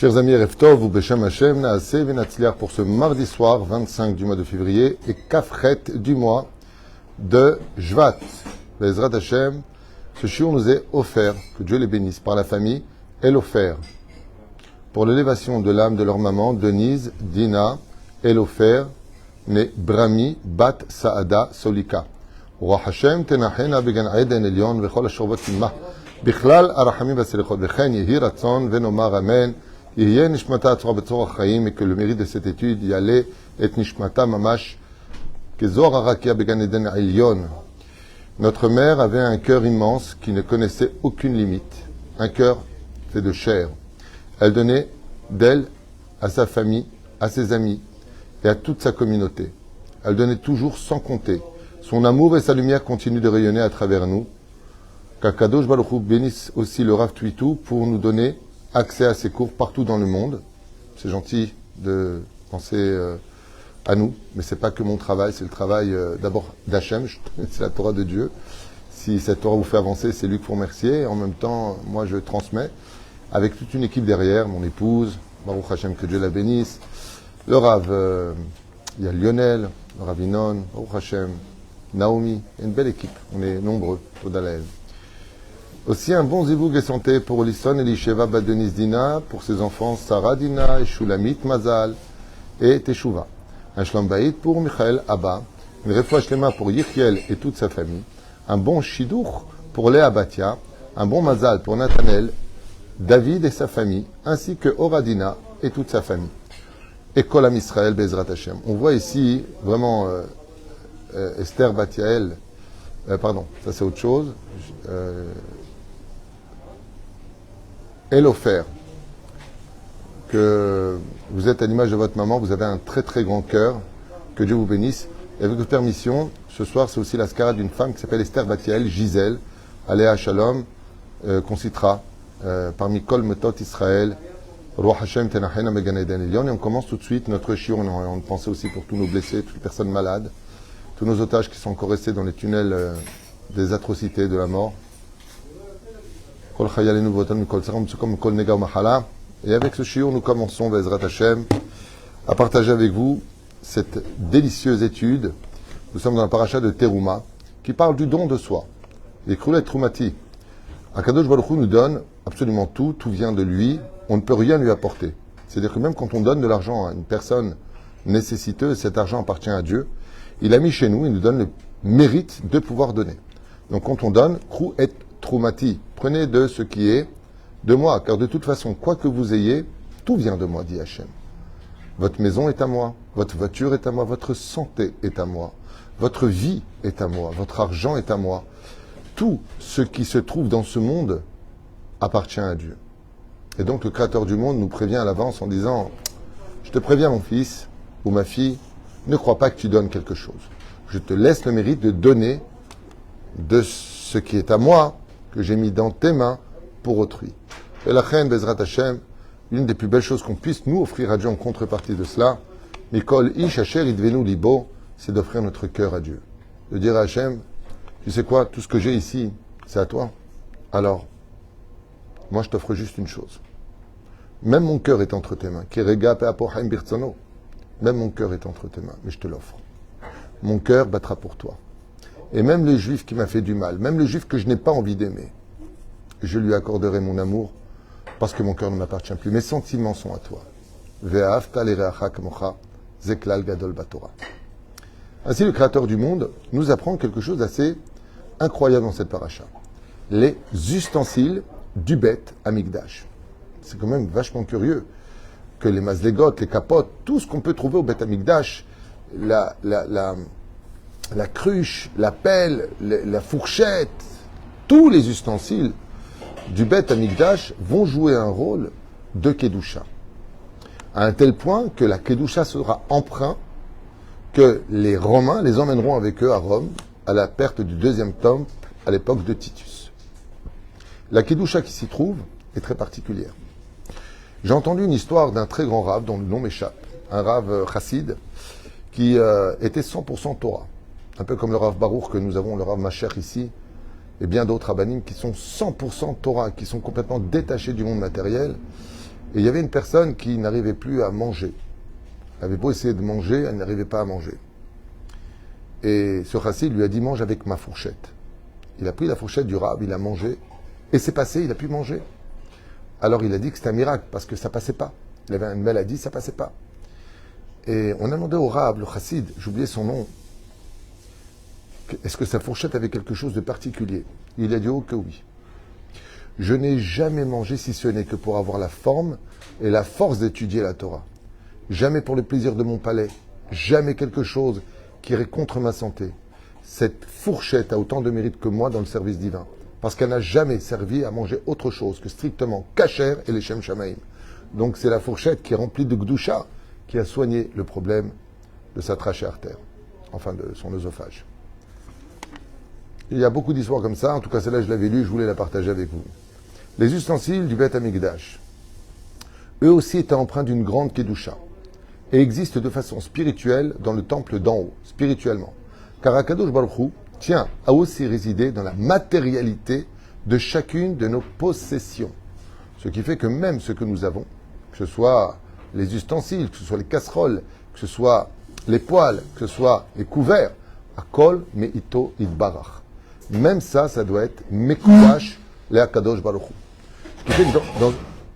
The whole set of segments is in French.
Chers amis, Erev Tov ou Beshem Hashem, Naaseh Venatzliar pour ce mardi soir, 25 du mois de février, et Kafret du mois de Jvat. Bezrat Hashem, ce shiur nous est offert, que Dieu les bénisse, par la famille Elofer, pour l'élévation de l'âme de leur maman, Denise, Dina, Elofer, née Brami, Bat Saada, Solika. Roi Hashem, Tenachena, Began Eden, Elion, Vechol Ashorvot Imah, Bichlal, Arachamim, Vaselichot, Vechen, Yehi Ratzon, Venomar, Amen. Et que le mérite de cette étude y allait et nishmata mamash que Zohar Arakia Began Eden Elion. Notre mère avait un cœur immense qui ne connaissait aucune limite, un cœur fait de chair. Elle donnait d'elle à sa famille, à ses amis et à toute sa communauté. Elle donnait toujours sans compter. Son amour et sa lumière continuent de rayonner à travers nous. Qu'Akadosh Baruch Hu bénisse aussi le Rav Tuitou pour nous donner accès à ces cours partout dans le monde. C'est gentil de penser à nous, mais c'est pas que mon travail, c'est le travail d'abord d'Hachem, c'est la Torah de Dieu. Si cette Torah vous fait avancer, c'est lui qu'il faut remercier. En même temps, moi je transmets avec toute une équipe derrière, mon épouse, Baruch Hashem, que Dieu la bénisse. Le Rav, il y a Lionel, le Rav Inon, Baruch Hashem, Naomi, une belle équipe, on est nombreux, Todalael. Aussi un bon zivoug et santé pour Lisson et Lisheva Badenis Dina, pour ses enfants Sarah Dina et Shulamit Mazal et Teshuva. Un shalom bayit pour Michael Abba, une refoua shlema pour Yichiel et toute sa famille, un bon shidduch pour Léa Batia, un bon mazal pour Nathanel, David et sa famille, ainsi que Oradina et toute sa famille. Et Kolam Israël Bezrat Hashem. On voit ici vraiment Esther Batiael, pardon, ça c'est autre chose. Elofer, que vous êtes à l'image de votre maman, vous avez un très très grand cœur, que Dieu vous bénisse. Et avec votre permission, ce soir c'est aussi la skara d'une femme qui s'appelle Esther Batiael, Gisèle, Aléa Shalom, qu'on citera parmi Kol Metot Israël, Roi Hashem Tenachena Began Eden Elion. Et on commence tout de suite notre shiur. On pensait aussi pour tous nos blessés, toutes les personnes malades, tous nos otages qui sont encore restés dans les tunnels des atrocités de la mort. Et avec ce shiur, nous commençons, Bezrat Hashem, à partager avec vous cette délicieuse étude. Nous sommes dans la paracha de Teruma, qui parle du don de soi. Les Krulet Trumati. Akadosh Baruch Hu nous donne absolument tout, tout vient de lui, on ne peut rien lui apporter. C'est-à-dire que même quand on donne de l'argent à une personne nécessiteuse, cet argent appartient à Dieu. Il a mis chez nous, il nous donne le mérite de pouvoir donner. Donc quand on donne, Kru et Trumati, prenez de ce qui est de moi, car de toute façon, quoi que vous ayez, tout vient de moi, dit Hachem. Votre maison est à moi, votre voiture est à moi, votre santé est à moi, votre vie est à moi, votre argent est à moi. Tout ce qui se trouve dans ce monde appartient à Dieu. Et donc le Créateur du monde nous prévient à l'avance en disant « Je te préviens mon fils ou ma fille, ne crois pas que tu donnes quelque chose. Je te laisse le mérite de donner de ce qui est à moi, que j'ai mis dans tes mains pour autrui. » Et la reine Bezrat Hashem, l'une des plus belles choses qu'on puisse nous offrir à Dieu en contrepartie de cela, Mikol Ish Asher Idvenu Libo, c'est d'offrir notre cœur à Dieu. De dire à Hashem, tu sais quoi, tout ce que j'ai ici, c'est à toi. Alors, moi je t'offre juste une chose. Même mon cœur est entre tes mains. Même mon cœur est entre tes mains, mais je te l'offre. Mon cœur battra pour toi. Et même le juif qui m'a fait du mal, même le juif que je n'ai pas envie d'aimer, je lui accorderai mon amour parce que mon cœur ne m'appartient plus. Mes sentiments sont à toi. Ainsi, le Créateur du monde nous apprend quelque chose d'assez incroyable dans cette paracha. Les ustensiles du Beth Amikdash. C'est quand même vachement curieux que les mazlegot, les capotes, tout ce qu'on peut trouver au Beth Amikdash, la cruche, la pelle, la fourchette, tous les ustensiles du Beth Amikdash vont jouer un rôle de Kedusha. À un tel point que la Kedusha sera emprunt que les Romains les emmèneront avec eux à Rome à la perte du deuxième temple à l'époque de Titus. La Kedusha qui s'y trouve est très particulière. J'ai entendu une histoire d'un très grand rave dont le nom m'échappe, un rave chassid qui était 100% Torah. Un peu comme le Rav Baruch que nous avons, le Rav Masher ici, et bien d'autres rabbanim qui sont 100% Torah, qui sont complètement détachés du monde matériel Et il y avait une personne qui n'arrivait plus à manger. Elle avait beau essayer de manger, elle n'arrivait pas à manger. Et ce chassid lui a dit, mange avec ma fourchette. Il a pris la fourchette du rab, il a mangé, et c'est passé, il a pu manger. Alors il a dit que c'était un miracle, parce que ça passait pas. Il avait une maladie, ça passait pas. Et on a demandé au rab, le chassid, j'oubliais son nom, est-ce que sa fourchette avait quelque chose de particulier? Il a dit, oh que oui. Je n'ai jamais mangé si ce n'est que pour avoir la forme et la force d'étudier la Torah. Jamais pour le plaisir de mon palais, jamais quelque chose qui irait contre ma santé. Cette fourchette a autant de mérite que moi dans le service divin, parce qu'elle n'a jamais servi à manger autre chose que strictement kasher et les shem shamaim. Donc c'est la fourchette qui est remplie de gdusha qui a soigné le problème de sa trachée artère, enfin de son œsophage. Il y a beaucoup d'histoires comme ça, en tout cas celle-là je l'avais lue, je voulais la partager avec vous. Les ustensiles du Beth Amikdash, eux aussi étaient empreints d'une grande kedusha et existent de façon spirituelle dans le temple d'en haut, spirituellement. Car Akadosh Baruch Hu tient à aussi résider dans la matérialité de chacune de nos possessions. Ce qui fait que même ce que nous avons, que ce soit les ustensiles, que ce soit les casseroles, que ce soit les poêles, que ce soit les couverts, Akol Me'ito Itbarach. Même ça, ça doit être Mekudash le Akadosh Baruch Hu. Ce qui fait que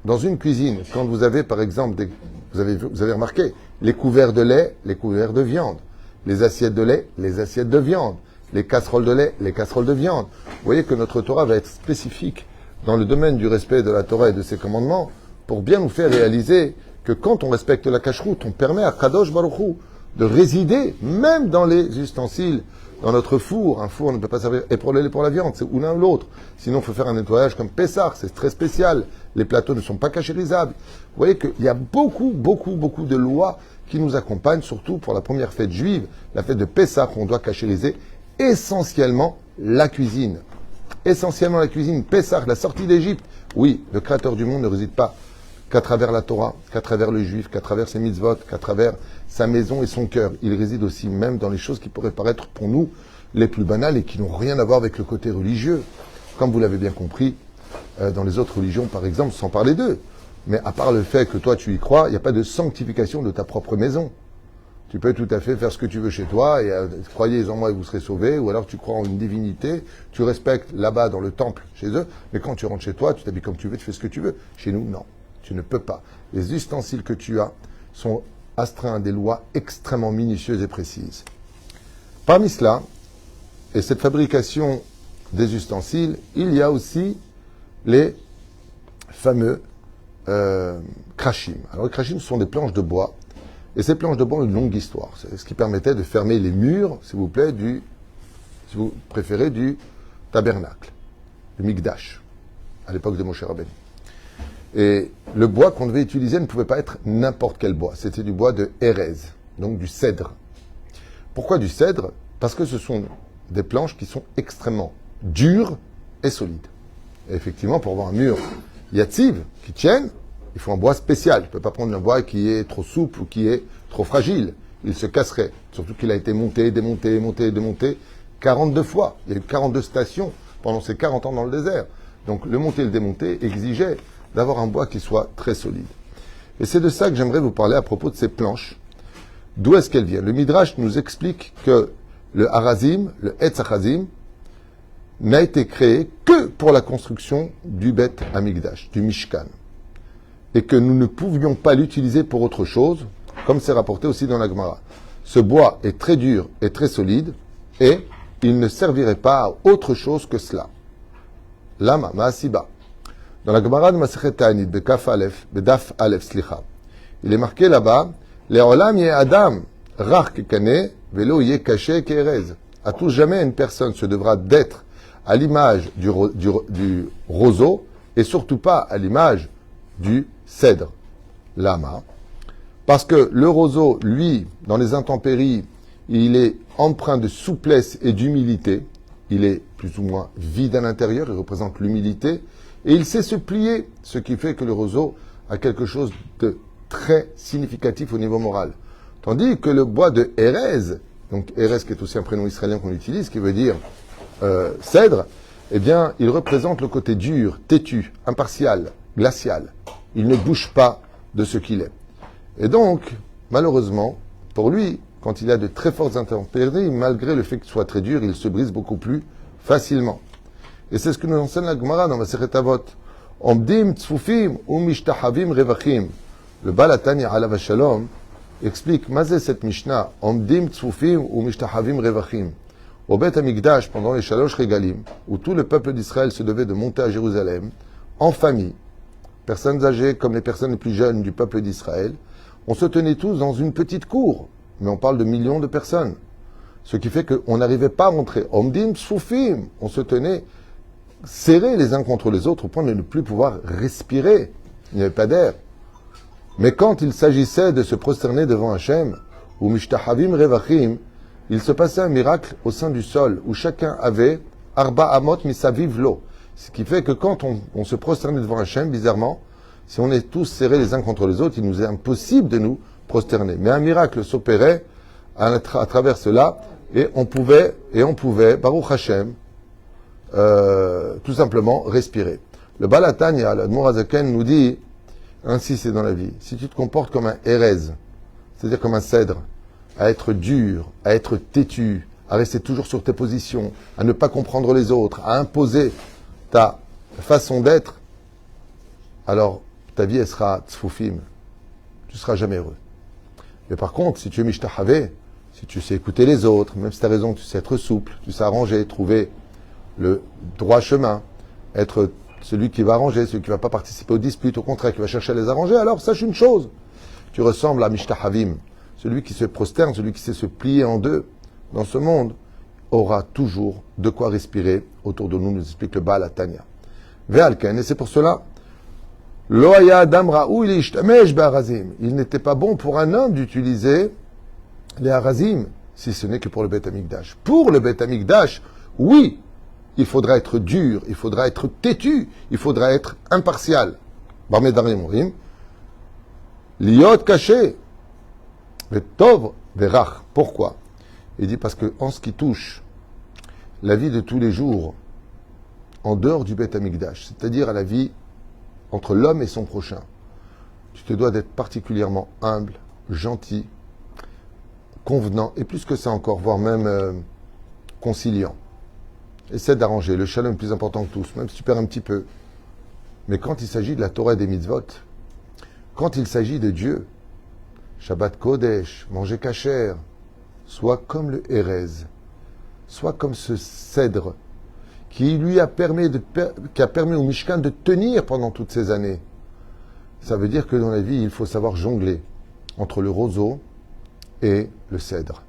dans une cuisine, quand vous avez par exemple, vous avez remarqué, les couverts de lait, les couverts de viande, les assiettes de lait, les assiettes de viande, les casseroles de lait, les casseroles de viande. Vous voyez que notre Torah va être spécifique dans le domaine du respect de la Torah et de ses commandements pour bien nous faire réaliser que quand on respecte la cacheroute, on permet à Kadosh Baruch Hu de résider même dans les ustensiles, dans notre four. Un four ne peut pas servir et pour le lait et pour la viande, c'est ou l'un ou l'autre. Sinon, il faut faire un nettoyage comme Pessah, c'est très spécial. Les plateaux ne sont pas cachérisables. Vous voyez qu'il y a beaucoup de lois qui nous accompagnent, surtout pour la première fête juive, la fête de Pessah, on doit cachériser essentiellement la cuisine. Essentiellement la cuisine. Pessah, la sortie d'Égypte. Oui, le Créateur du monde ne réside pas qu'à travers la Torah, qu'à travers le juif, qu'à travers ses mitzvot, qu'à travers sa maison et son cœur. Il réside aussi même dans les choses qui pourraient paraître pour nous les plus banales et qui n'ont rien à voir avec le côté religieux. Comme vous l'avez bien compris, dans les autres religions, par exemple, sans parler d'eux. Mais à part le fait que toi tu y crois, il n'y a pas de sanctification de ta propre maison. Tu peux tout à fait faire ce que tu veux chez toi et croyez en moi et vous serez sauvés, ou alors tu crois en une divinité, tu respectes là-bas dans le temple chez eux, mais quand tu rentres chez toi, tu t'habilles comme tu veux, tu fais ce que tu veux. Chez nous, non, tu ne peux pas. Les ustensiles que tu as sont astreints à des lois extrêmement minutieuses et précises. Parmi cela, et cette fabrication des ustensiles, il y a aussi les fameux krachim. Alors les krachim sont des planches de bois. Et ces planches de bois ont une longue histoire. C'est ce qui permettait de fermer les murs, s'il vous plaît, si vous préférez, du tabernacle, du Mikdash, à l'époque de Moshe Rabbeinu. Et le bois qu'on devait utiliser ne pouvait pas être n'importe quel bois. C'était du bois de Hérez, donc du cèdre. Pourquoi du cèdre? Parce que ce sont des planches qui sont extrêmement dures et solides. Et effectivement, pour avoir un mur yatsiv qui tienne, il faut un bois spécial. Tu ne peux pas prendre un bois qui est trop souple ou qui est trop fragile. Il se casserait. Surtout qu'il a été monté, démonté 42 fois. Il y a eu 42 stations pendant ces 40 ans dans le désert. Donc le monter et le démonter exigeait d'avoir un bois qui soit très solide. Et c'est de ça que j'aimerais vous parler à propos de ces planches. D'où est-ce qu'elles viennent? Le Midrash nous explique que le Harazim, le Etz HaChazim, n'a été créé que pour la construction du Beth Amikdash, du Mishkan. Et que nous ne pouvions pas l'utiliser pour autre chose, comme c'est rapporté aussi dans la Gemara. Ce bois est très dur et très solide, et il ne servirait pas à autre chose que cela. Lama, Maasiba. Dans la Gemara de Masechet Ta'anit, Bedaf Aleph, Slicha, il est marqué là-bas, Le'olam ye Adam, rar kekane, velo ye caché ke'erez. À tout jamais, une personne se devra d'être à l'image du roseau, et surtout pas à l'image du cèdre, lama, parce que le roseau, lui, dans les intempéries, il est empreint de souplesse et d'humilité, il est plus ou moins vide à l'intérieur, il représente l'humilité, et il sait se plier, ce qui fait que le roseau a quelque chose de très significatif au niveau moral. Tandis que le bois de Hérez, donc Hérez qui est aussi un prénom israélien qu'on utilise, qui veut dire cèdre, eh bien, il représente le côté dur, têtu, impartial, glacial. Il ne bouge pas de ce qu'il est. Et donc, malheureusement, pour lui, quand il a de très fortes intempéries, malgré le fait qu'il soit très dur, il se brise beaucoup plus facilement. Et c'est ce que nous enseigne la Gemara dans Masechet Avot. Omdim tzfufim umishtahavim revachim. Le Baal HaTanya alav shalom explique, Mazé cette Mishnah, Omdim tzfufim umishtahavim revachim. Au Beth Amikdash, pendant les Shalosh Regalim, où tout le peuple d'Israël se devait de monter à Jérusalem, en famille, personnes âgées comme les personnes les plus jeunes du peuple d'Israël, on se tenait tous dans une petite cour, mais on parle de millions de personnes. Ce qui fait qu'on n'arrivait pas à rentrer. Omdim tzfufim, on se tenait serrés les uns contre les autres au point de ne plus pouvoir respirer. Il n'y avait pas d'air. Mais quand il s'agissait de se prosterner devant Hachem, ou mishtahavim revachim, il se passait un miracle au sein du sol, où chacun avait arba amot misaviv lo. Ce qui fait que quand on se prosternait devant Hachem, bizarrement, si on est tous serrés les uns contre les autres, il nous est impossible de nous prosterner. Mais un miracle s'opérait à travers cela, et on pouvait, Baruch Hashem, tout simplement respirer. Le Baal HaTanya, l'Admor HaZaken nous dit, ainsi c'est dans la vie, si tu te comportes comme un hérez, c'est-à-dire comme un cèdre, à être dur, à être têtu, à rester toujours sur tes positions, à ne pas comprendre les autres, à imposer ta façon d'être, alors ta vie elle sera tzfufim, tu ne seras jamais heureux. Mais par contre, si tu es mishtahavé, si tu sais écouter les autres, même si tu as raison, tu sais être souple, tu sais arranger, trouver le droit chemin, être celui qui va arranger, celui qui ne va pas participer aux disputes, au contraire, qui va chercher à les arranger, alors sache une chose, tu ressembles à Mishtahavim, celui qui se prosterne, celui qui sait se plier en deux dans ce monde, aura toujours de quoi respirer autour de nous, nous explique le Baal HaTanya. Ve'alken, et c'est pour cela, Loaya Adam Raoul Ishtamesh Be'arazim, il n'était pas bon pour un homme d'utiliser les Arazim, si ce n'est que pour le Beth Amikdash. Pour le Beth Amikdash, oui, il faudra être dur, il faudra être têtu, il faudra être impartial. Barmedarim Morim, Liot caché, Vetov Verach. Pourquoi? Il dit parce que en ce qui touche la vie de tous les jours, en dehors du Beth Amikdash, c'est-à-dire à la vie entre l'homme et son prochain, tu te dois d'être particulièrement humble, gentil, convenant, et plus que ça encore, voire même conciliant. Essaie d'arranger. Le shalom est plus important que tous, même si tu perds un petit peu. Mais quand il s'agit de la Torah et des mitzvot, quand il s'agit de Dieu, Shabbat Kodesh, manger kasher, sois comme le Hérez, sois comme ce cèdre qui lui a permis au Mishkan de tenir pendant toutes ces années. Ça veut dire que dans la vie, il faut savoir jongler entre le roseau et le cèdre.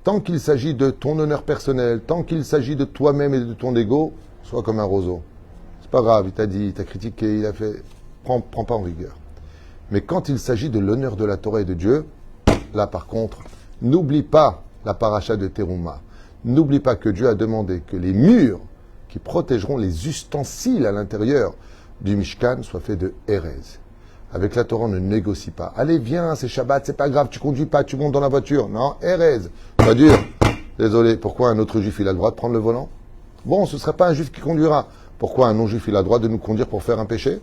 Tant qu'il s'agit de ton honneur personnel, tant qu'il s'agit de toi-même et de ton ego, sois comme un roseau. C'est pas grave, il t'a dit, il t'a critiqué, il a fait... Prends pas en rigueur. Mais quand il s'agit de l'honneur de la Torah et de Dieu, là par contre, n'oublie pas la paracha de Teruma. N'oublie pas que Dieu a demandé que les murs qui protégeront les ustensiles à l'intérieur du Mishkan soient faits de Hérez. Avec la Torah, on ne négocie pas. Allez, viens, c'est Shabbat, c'est pas grave, tu conduis pas, tu montes dans la voiture. Non, Hérez, pas dur. Désolé, pourquoi un autre juif, il a le droit de prendre le volant? Bon, ce ne serait pas un juif qui conduira. Pourquoi un non-juif, il a le droit de nous conduire pour faire un péché?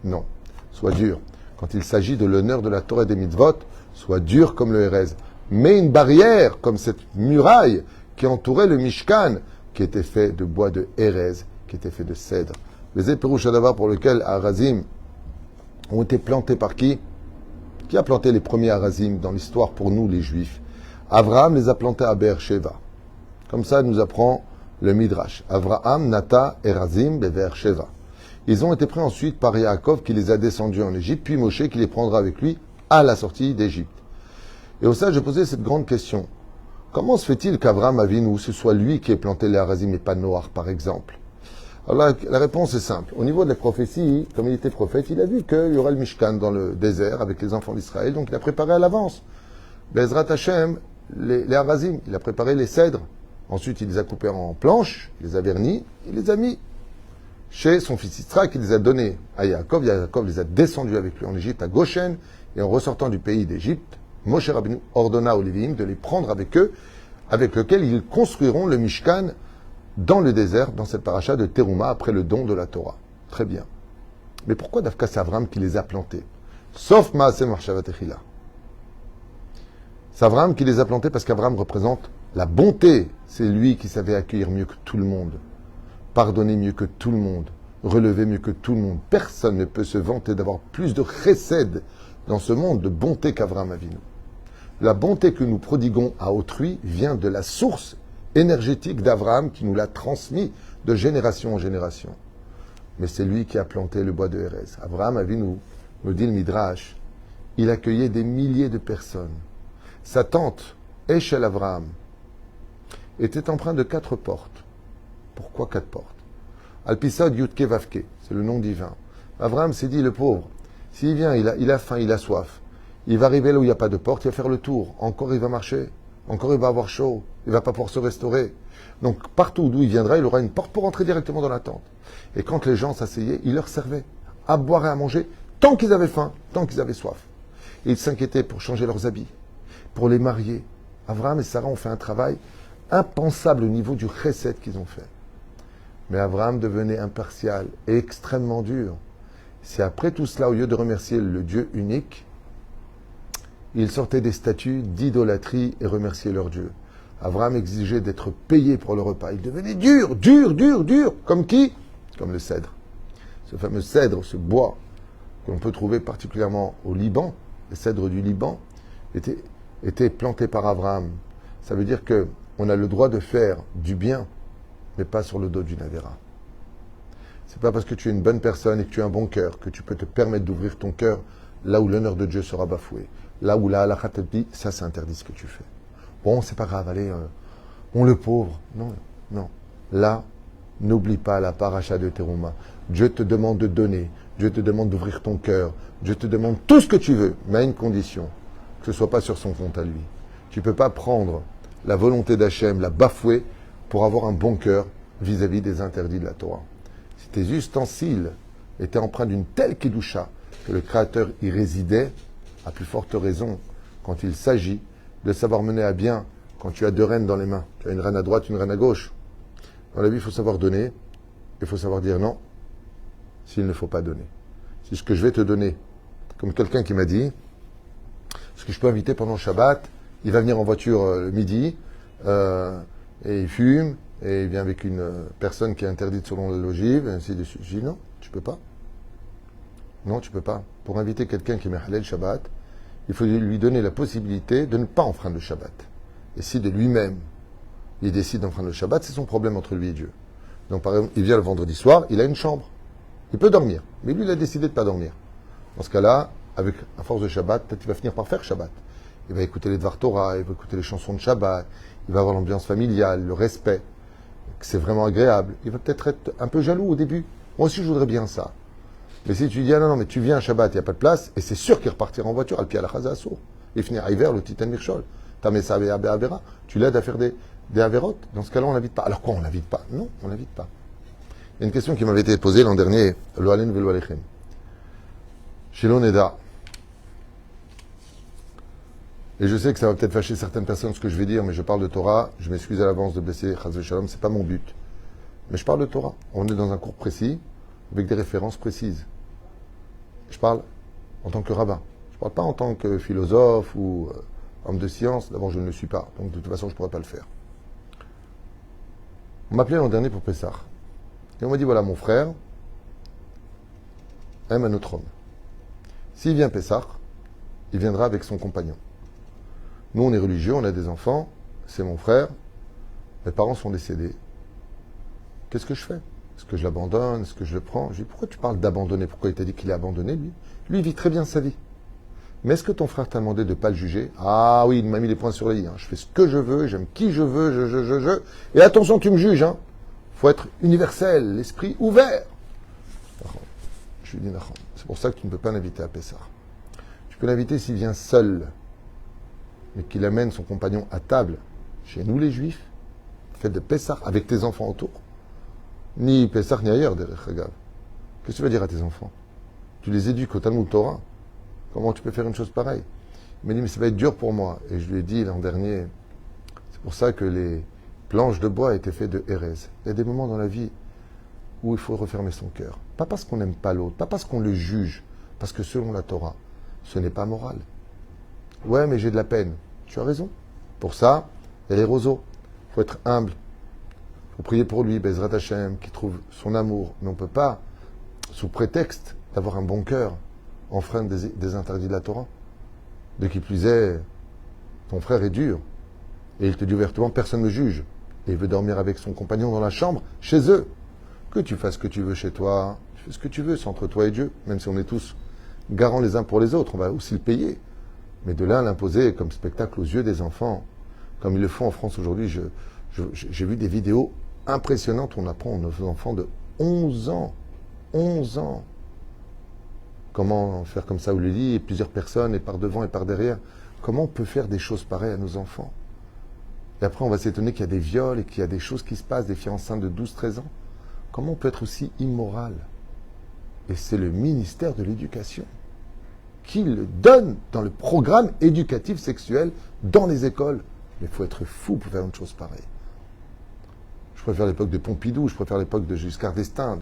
Non, sois dur. Quand il s'agit de l'honneur de la Torah et des mitzvot, sois dur comme le Hérez. Mets une barrière, comme cette muraille qui entourait le Mishkan, qui était fait de bois de Hérez, qui était fait de cèdre. Les éperouches d'Adavar pour lequel Arazim ont été plantés par qui? Qui a planté les premiers Arazim dans l'histoire pour nous, les Juifs? Avraham les a plantés à Be'er-Sheva. Comme ça, nous apprend le Midrash. Avraham, Nata, Erazim, Be'er-Sheva. Ils ont été pris ensuite par Yaakov qui les a descendus en Égypte, puis Moshe qui les prendra avec lui à la sortie d'Égypte. Et au sein, j'ai posé cette grande question. Comment se fait-il qu'Avraham Avinu, ce soit lui qui ait planté les Arazim et pas Noach, par exemple? Alors la réponse est simple. Au niveau de la prophétie, comme il était prophète, il a vu qu'il y aurait le Mishkan dans le désert avec les enfants d'Israël, donc il a préparé à l'avance. Bezrat Hashem, les Arazim, il a préparé les cèdres. Ensuite, il les a coupés en planches, il les a vernis, il les a mis chez son fils Yitzhak, il les a donnés à Yaakov. Yaakov les a descendus avec lui en Égypte, à Goshen, et en ressortant du pays d'Égypte, Moshe Rabbeinu ordonna aux Lévi'im de les prendre avec eux, avec lequel ils construiront le Mishkan dans le désert, dans cette paracha de Teruma, après le don de la Torah. Très bien. Mais pourquoi Dafka c'est Avram qui les a plantés? Sauf Maaseh Marshavat Echila. C'est Avram qui les a plantés parce qu'Avram représente la bonté. C'est lui qui savait accueillir mieux que tout le monde, pardonner mieux que tout le monde, relever mieux que tout le monde. Personne ne peut se vanter d'avoir plus de chesed dans ce monde de bonté qu'Avram Avinu. La bonté que nous prodiguons à autrui vient de la source énergétique d'Avram qui nous l'a transmis de génération en génération. Mais c'est lui qui a planté le bois de Hérez. Avraham Avinu, nous dit le Midrash, il accueillait des milliers de personnes. Sa tente, Eshel Avraham, était empreinte de 4 portes. Pourquoi 4 portes? Alpisod Yutke Vavke, c'est le nom divin. Avraham s'est dit, le pauvre, s'il vient, il a faim, il a soif. Il va arriver là où il n'y a pas de porte, il va faire le tour. Encore il va marcher, encore il va avoir chaud, il ne va pas pouvoir se restaurer. Donc partout d'où il viendra, il aura une porte pour entrer directement dans la tente. Et quand les gens s'asseyaient, il leur servait à boire et à manger tant qu'ils avaient faim, tant qu'ils avaient soif. Et ils s'inquiétaient pour changer leurs habits, pour les marier. Avraham et Sarah ont fait un travail impensable au niveau du chesed qu'ils ont fait. Mais Avraham devenait impartial et extrêmement dur. C'est après tout cela, au lieu de remercier le Dieu unique, ils sortaient des statues d'idolâtrie et remerciaient leur Dieu. Avraham exigeait d'être payé pour le repas. Il devenait dur, dur, dur, dur. Comme qui? Comme le cèdre. Ce fameux cèdre, ce bois que l'on peut trouver particulièrement au Liban, le cèdre du Liban, était planté par Avraham. Ça veut dire qu'on a le droit de faire du bien, mais pas sur le dos d'une avéra. C'est pas parce que tu es une bonne personne et que tu as un bon cœur que tu peux te permettre d'ouvrir ton cœur là où l'honneur de Dieu sera bafoué. Là où la halakha te dit, ça c'est interdit ce que tu fais. Bon, c'est pas grave, allez, on le pauvre. Non, non. Là, n'oublie pas la paracha de Teruma. Dieu te demande de donner. Dieu te demande d'ouvrir ton cœur. Dieu te demande tout ce que tu veux, mais à une condition, que ce ne soit pas sur son compte à lui. Tu ne peux pas prendre la volonté d'Hachem, la bafouer, pour avoir un bon cœur vis-à-vis des interdits de la Torah. Si tes ustensiles étaient empreints d'une telle kedusha que le Créateur y résidait, à plus forte raison, quand il s'agit de savoir mener à bien, quand tu as 2 rênes dans les mains. Tu as une reine à droite, une reine à gauche. Dans la vie, il faut savoir donner, il faut savoir dire non, s'il ne faut pas donner. Si ce que je vais te donner, comme quelqu'un qui m'a dit, ce que je peux inviter pendant Shabbat, il va venir en voiture le midi, et il fume, et il vient avec une personne qui est interdite selon la logive, et ainsi de suite. Je dis non, tu peux pas. Non, tu peux pas. Pour inviter quelqu'un qui met halal Shabbat, il faut lui donner la possibilité de ne pas enfreindre le Shabbat. Et si de lui-même, il décide d'enfreindre le Shabbat, c'est son problème entre lui et Dieu. Donc par exemple, il vient le vendredi soir, il a une chambre. Il peut dormir, mais lui, il a décidé de ne pas dormir. Dans ce cas-là, avec à force de Shabbat, peut-être qu'il va finir par faire Shabbat. Il va écouter les Dvar Torah, il va écouter les chansons de Shabbat, il va avoir l'ambiance familiale, le respect, que c'est vraiment agréable. Il va peut-être être un peu jaloux au début. Moi aussi, je voudrais bien ça. Mais si tu dis, ah non, mais tu viens à Shabbat, il n'y a pas de place, et c'est sûr qu'il repartira en voiture, al-pi al-chaza assour. Il finira à hiver, le titan mirchol. Tamesa avera, tu l'aides à faire des avérotes. Dans ce cas-là, on l'invite pas. Alors quoi, on l'invite pas? Non, on l'invite pas. Il y a une question qui m'avait été posée l'an dernier, lo alen velo alechem. Chez l'Oneda. Et je sais que ça va peut-être fâcher certaines personnes ce que je vais dire, mais je parle de Torah. Je m'excuse à l'avance de blesser Chaz Shalom, c'est pas mon but. Mais je parle de Torah. On est dans un cours précis, avec des références précises. Je parle en tant que rabbin. Je ne parle pas en tant que philosophe ou homme de science. D'abord, je ne le suis pas. Donc, de toute façon, je ne pourrais pas le faire. On m'a appelé l'an dernier pour Pessah. Et on m'a dit, voilà, mon frère aime un autre homme. S'il vient Pessah, il viendra avec son compagnon. Nous, on est religieux, on a des enfants. C'est mon frère. Mes parents sont décédés. Qu'est-ce que je fais? Est-ce que je l'abandonne? Est-ce que je le prends? Je dis, pourquoi tu parles d'abandonner? Pourquoi il t'a dit qu'il est abandonné, lui? Lui, il vit très bien sa vie. Mais est-ce que ton frère t'a demandé de ne pas le juger? Ah oui, il m'a mis les points sur les i. Hein. Je fais ce que je veux, j'aime qui je veux, je. Et attention, tu me juges. Hein. Faut être universel, l'esprit ouvert. Je lui dis, c'est pour ça que tu ne peux pas l'inviter à Pessah. Tu peux l'inviter s'il vient seul, mais qu'il amène son compagnon à table. Chez nous, les Juifs, fête de Pessah, avec tes enfants autour. Ni Pessah, ni ailleurs, derrière Chagav. Qu'est-ce que tu vas dire à tes enfants? Tu les éduques au Talmud Torah. Comment tu peux faire une chose pareille? Il m'a dit, mais ça va être dur pour moi. Et je lui ai dit l'an dernier, c'est pour ça que les planches de bois étaient faites de Hérez. Il y a des moments dans la vie où il faut refermer son cœur. Pas parce qu'on n'aime pas l'autre, pas parce qu'on le juge, parce que selon la Torah, ce n'est pas moral. Ouais, mais j'ai de la peine. Tu as raison. Pour ça, il y a les roseaux. Il faut être humble. Il faut prier pour lui, Bezrat Hashem, qui trouve son amour. Mais on ne peut pas, sous prétexte d'avoir un bon cœur, enfreindre des interdits de la Torah. De qui plus est, ton frère est dur. Et il te dit ouvertement, personne ne juge. Et il veut dormir avec son compagnon dans la chambre, chez eux. Que tu fasses ce que tu veux chez toi, tu fais ce que tu veux, c'est entre toi et Dieu. Même si on est tous garants les uns pour les autres, on va aussi le payer. Mais de là à l'imposer comme spectacle aux yeux des enfants, comme ils le font en France aujourd'hui, j'ai vu des vidéos impressionnantes où on apprend à nos enfants de 11 ans, 11 ans, comment faire comme ça, où le lit, et plusieurs personnes, et par devant et par derrière. Comment on peut faire des choses pareilles à nos enfants? Et après, on va s'étonner qu'il y a des viols et qu'il y a des choses qui se passent, des filles enceintes de 12-13 ans. Comment on peut être aussi immoral? Et c'est le ministère de l'Éducation qui le donne dans le programme éducatif sexuel dans les écoles. Mais il faut être fou pour faire une chose pareille. Je préfère l'époque de Pompidou, je préfère l'époque de Giscard d'Estaing.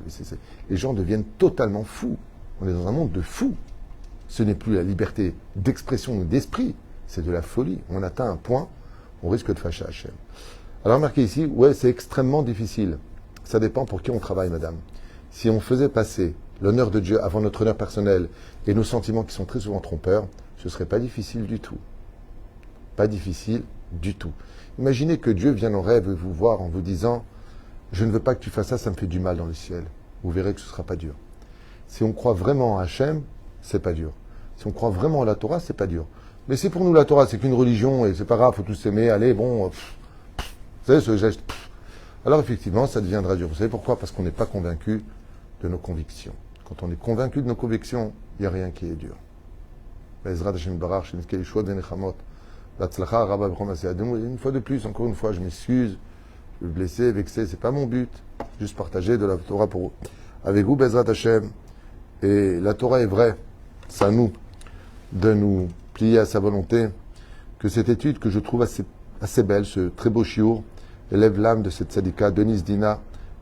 Les gens deviennent totalement fous. On est dans un monde de fous. Ce n'est plus la liberté d'expression ou d'esprit, c'est de la folie. On atteint un point, on risque de fâcher Hachem. Alors remarquez ici, ouais, c'est extrêmement difficile. Ça dépend pour qui on travaille, madame. Si on faisait passer l'honneur de Dieu avant notre honneur personnel et nos sentiments qui sont très souvent trompeurs, ce ne serait pas difficile du tout. Pas difficile du tout. Imaginez que Dieu vienne en rêve vous voir en vous disant « Je ne veux pas que tu fasses ça, ça me fait du mal dans le ciel. » Vous verrez que ce ne sera pas dur. Si on croit vraiment à Hachem, c'est pas dur. Si on croit vraiment à la Torah, c'est pas dur. Mais si pour nous la Torah, c'est qu'une religion et c'est pas grave, faut tous s'aimer, allez, bon, vous savez, ce geste, alors effectivement, ça deviendra dur. Vous savez pourquoi? Parce qu'on n'est pas convaincu de nos convictions. Quand on est convaincu de nos convictions, il n'y a rien qui est dur. Une fois de plus, encore une fois, je m'excuse, je suis blessé, vexé, c'est pas mon but. Juste partager de la Torah pour vous. Avec vous, Bezrat Hashem. Et la Torah est vraie. C'est à nous de nous plier à sa volonté. Que cette étude que je trouve assez belle, ce très beau chiour, élève l'âme de cette tzadika, Denise Dina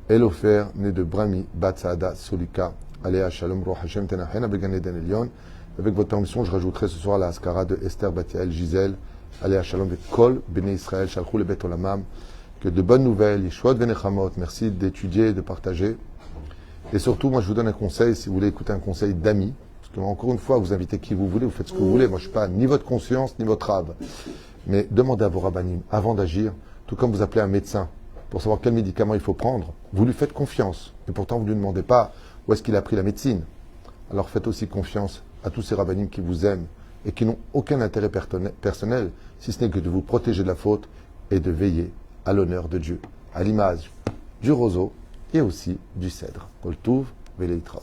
Elofer, née de Brahmi, Bat Saada, Solika, Aléa Shalom, Roch Hashem, Tenachena, Began Eden Elion. Avec votre permission, je rajouterai ce soir la Haskara de Esther Batiel Gisèle, Aléa Shalom, Kol, Bene Israël, Shalchou le Bet Olamam. Que de bonnes nouvelles, Yeshua Venechamot. Merci d'étudier et de partager. Et surtout, moi, je vous donne un conseil, si vous voulez écouter un conseil d'amis, parce que, encore une fois, vous invitez qui vous voulez, vous faites ce que vous voulez. Moi, je ne suis pas ni votre conscience, ni votre âme. Mais demandez à vos rabbinim, avant d'agir, tout comme vous appelez un médecin, pour savoir quel médicament il faut prendre, vous lui faites confiance. Et pourtant, vous ne lui demandez pas où est-ce qu'il a pris la médecine. Alors, faites aussi confiance à tous ces rabbinim qui vous aiment et qui n'ont aucun intérêt personnel, si ce n'est que de vous protéger de la faute et de veiller à l'honneur de Dieu, à l'image du roseau et aussi du cèdre. Kol Tuv, Veleitrat.